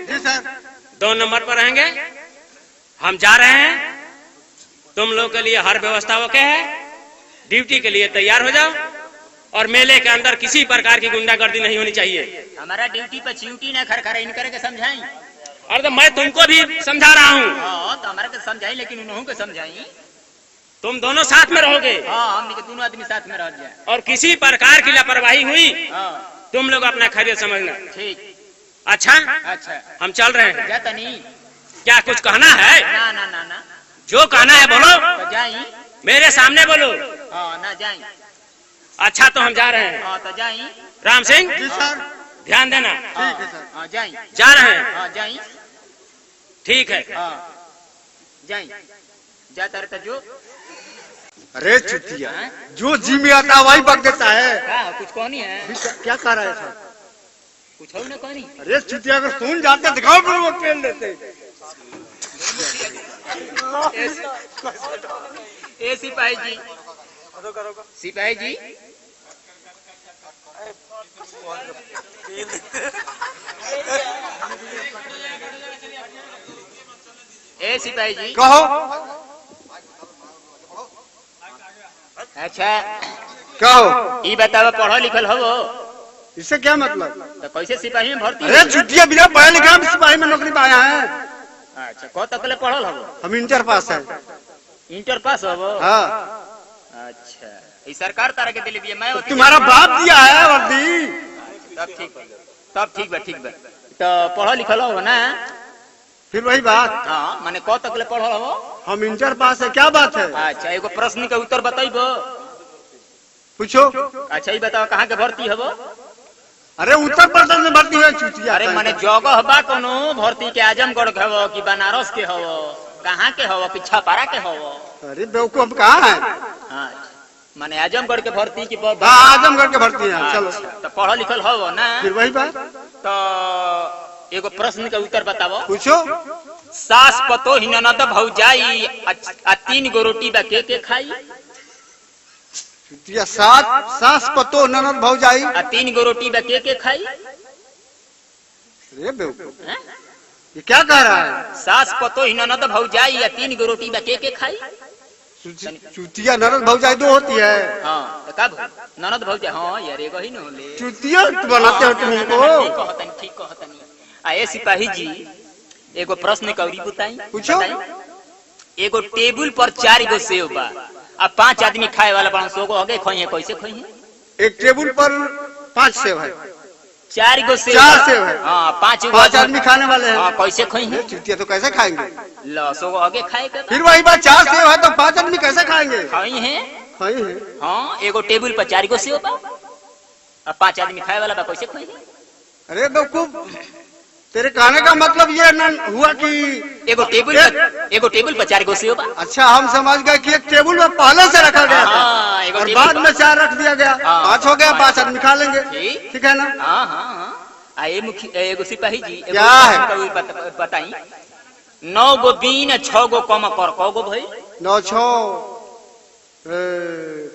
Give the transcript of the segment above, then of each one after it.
जी सर। 2 नंबर पर रहेंगे। हम जा रहे हैं, तुम लोग के लिए हर व्यवस्था ओके है, ड्यूटी के लिए तैयार हो जाओ और मेले के अंदर किसी प्रकार की गुंडागर्दी नहीं होनी चाहिए। हमारा ड्यूटी पर च्यूटी ना खरखरा इन करके समझाई। अरे तो मैं तुमको भी समझा रहा हूँ। हाँ तो हमारा के समझाई, लेकिन उन्होंने के समझाई। तुम दोनों साथ में रहोगे। हाँ हम दोनों आदमी साथ में रह जाए। और किसी प्रकार की लापरवाही हुई हाँ तुम लोग अपना खैरियत समझना। ठीक। अच्छा अच्छा हम चल रहे हैं। जाता नहीं। क्या कुछ कहना है? ना ना ना ना। जो कहना है बोलो। तो जाई। मेरे सामने बोलो। हाँ ना जाई। अच्छा तो हम जा रहे हैं। हाँ तो जाई। राम सिंह जी सर। ध्यान देना। ठीक है सर। हाँ जाई। जा रहे हैं। हाँ जाई। ठीक है। हाँ जाई। जाता रहता जो। अरे चुतिया, जो जी में आता है वही बक देता है। हाँ कुछ कौन है? क्या कह रहा है सर? कुछ हो ना कौन? अरे चुतिया अगर सुन जाते दिखाओ फिर वो पेल देते। ए सिपाही जी, सिपाही जी ए सिपाही जी कहो। अच्छा कहो। ये बताओ पढ़ो लिखल हो? इससे क्या मतलब? तो कैसे सिपाही में भर्ती? अरे चुतिया बिना पढ़े लिखे हम सिपाही में नौकरी पाया है। अच्छा कौ तक ले पढ़ल हो? हम इंटर पास है। इंटर पास हो? हाँ। अच्छा ये सरकार तारा के दिले दिए? मैं तुम्हारा बाप दिया है वर्दी। तब ठीक बा, तब ठीक बा, ठीक बा। तो पढ़ो लिखल हो ना? फिर वही बात। हाँ माने कौ तक ले पढ़ल हो? हम इंटर पास है, क्या बात है? अच्छा एगो प्रश्न के उत्तर बताइबो। पूछो। अच्छा ये बताओ कहाँ के भर्ती हबो? अरे उत्तर प्रदेश में भर्ती हुए चुतिया। अरे माने जगह बा कोनो भर्ती के? आजमगढ़ के हबो कि बनारस के हबो? कहाँ के हबो कि छपारा के हबो? अरे बेवकूफ कहाँ है? हाँ माने आजमगढ़ के भर्ती की? हाँ आजमगढ़ के भर्ती है। चलो तो पढ़ो लिखल हो ना? फिर वही बात। तो एगो प्रश्न के उत्तर बताओ। पूछो। सास पतो ही ननद भौजाई आ 3 गो रोटी बा के खाई? सास पतो ननद भौजाई आ 3 गो रोटी बा के खाई? अरे बेवकूफ ये क्या कह रहा है? सास पतो ही ननद भौजाई या 3 गो रोटी बा के खाई? चुतिया ननद भौजाई 2 होती है। हाँ तो कब ननद भौजाई? हाँ यार एगो ही न होले। चुतिया बनाते हो तुम इनको। ठीक कहतनी। आ ए सिपाही जी एगो प्रश्न कौरी बताई। पूछो। एगो टेबल पर 4 गो सेव बा आ 5 आदमी खाए वाला बड़ा 100 गो आगे खोइए, कैसे खोइए? एक टेबल पर 5 सेव है। 4 गो सेव? 4 सेव है। हाँ 5 आदमी खाने वाले हैं। हाँ कैसे खोइए? चुतिया तो कैसे खाएंगे? 100 गो आगे खाए के? फिर वही बात, 4 सेव है तो 5 आदमी कैसे खाएंगे? खाई है। खाई है। हाँ एगो टेबल पर 4 गो सेव बा आ 5 आदमी खाए वाला बा, कैसे खोइए? अरे बेवकूफ तेरे कहने का मतलब ये न हुआ कि एगो टेबल पर 4 गो सेव बा। अच्छा हम समझ गए कि एक टेबल में पहले से रखा गया था। हाँ, एगो और टेबल बाद में 4 रख दिया गया। हाँ। 5 हो गया, 5 आदमी खा लेंगे। ठीक है ना? हाँ हाँ हाँ। आए एगो सिपाही जी क्या है? बताई। 9 गो बीन 6 गो कम कर कौ गो भाई? 9 6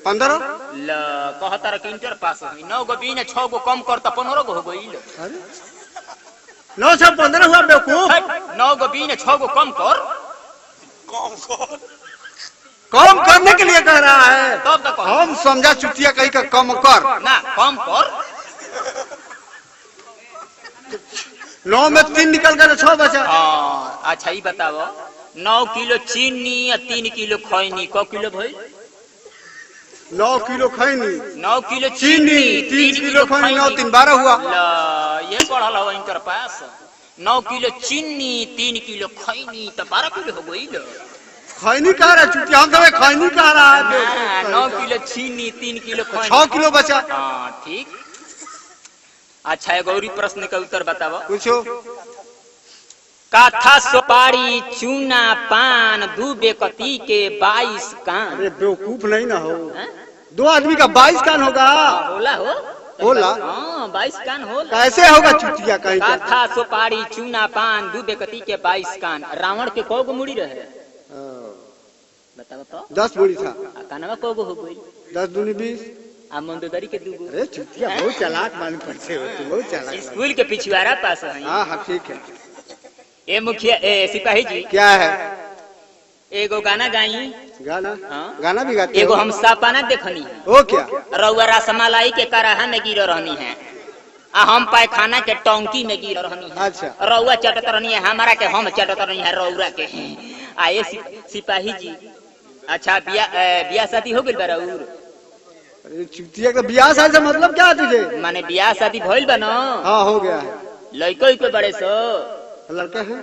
15। ल कहता रह इंटर पास हुई। 9 गो बीन 6 गो कम कर तो 15 गो हो गई। 9 से 15 हुआ बेवकूफ। 9 गो बीन 6 गो कम कर। कम करने के लिए कह रहा है। तब तक हम समझा चुतिया कहीं का कम कर ना, कम कर। 9 में 3 निकल गए, 6 बचा। हाँ अच्छा ये बताओ 9 किलो चीनी या 3 किलो खैनी क किलो भाई? 9 किलो खैनी, 9 किलो चीनी, 3 किलो खैनी, 9 3 12 हुआ। ये पढ़ल हो इंटर पास। 9 किलो चीनी 3 किलो खैनी तो 12 किलो हो गई। खैनी कह रहा है चुतिया, हम तो खैनी कह रहा है। 9 किलो चीनी 3 किलो खैनी, 6 किलो बचा। हाँ ठीक। अच्छा एगो और प्रश्न का उत्तर बताओ। पूछो। काथा सुपारी चूना पान दूबे कती के 22 कान। अरे बेवकूफ नहीं ना हो। 2 आदमी का 22 कान होगा। होला हो? होला? हाँ 22 कान होला। कैसे होगा चुतिया कहीं का? काथा सुपारी चूना पान दूबे कती के 22 कान। रावण के कौ गो मुड़ी रहे? बताओ तो। 10 मुड़ी था। कानवा कौ गो हो गई? 10 दूनी 20। आ मंदोदरी के 2 गो। अरे चुतिया बहुत चालाक मालूम पड़ते हो तुम, बहुत चालाक। स्कूल के पिछवाड़ा पास है। हाँ हाँ ठीक है। ए मुखिया ए सिपाही जी, क्या है? एगो गाना गाई। गाना? हाँ? गाना भी गाते एगो हो? हम सपना देखनी है, ओ क्या? रउआ रसमलाई के कराहा में गिर रहनी है, आ हम पायखाना के टंकी में गिर रहनी है। अच्छा। रउआ चटत रहनी है हमारा के, हम चटत रहनी है रउरा के। आए सिपाही जी, अच्छा बियाह शादी हो गइल बा रउर? अरे चुतिया का ब्याह शादी से मतलब क्या है तुझे? माने बियाह शादी भइल बा न? हाँ हो गया है। लइको के बड़े सो लड़के हैं?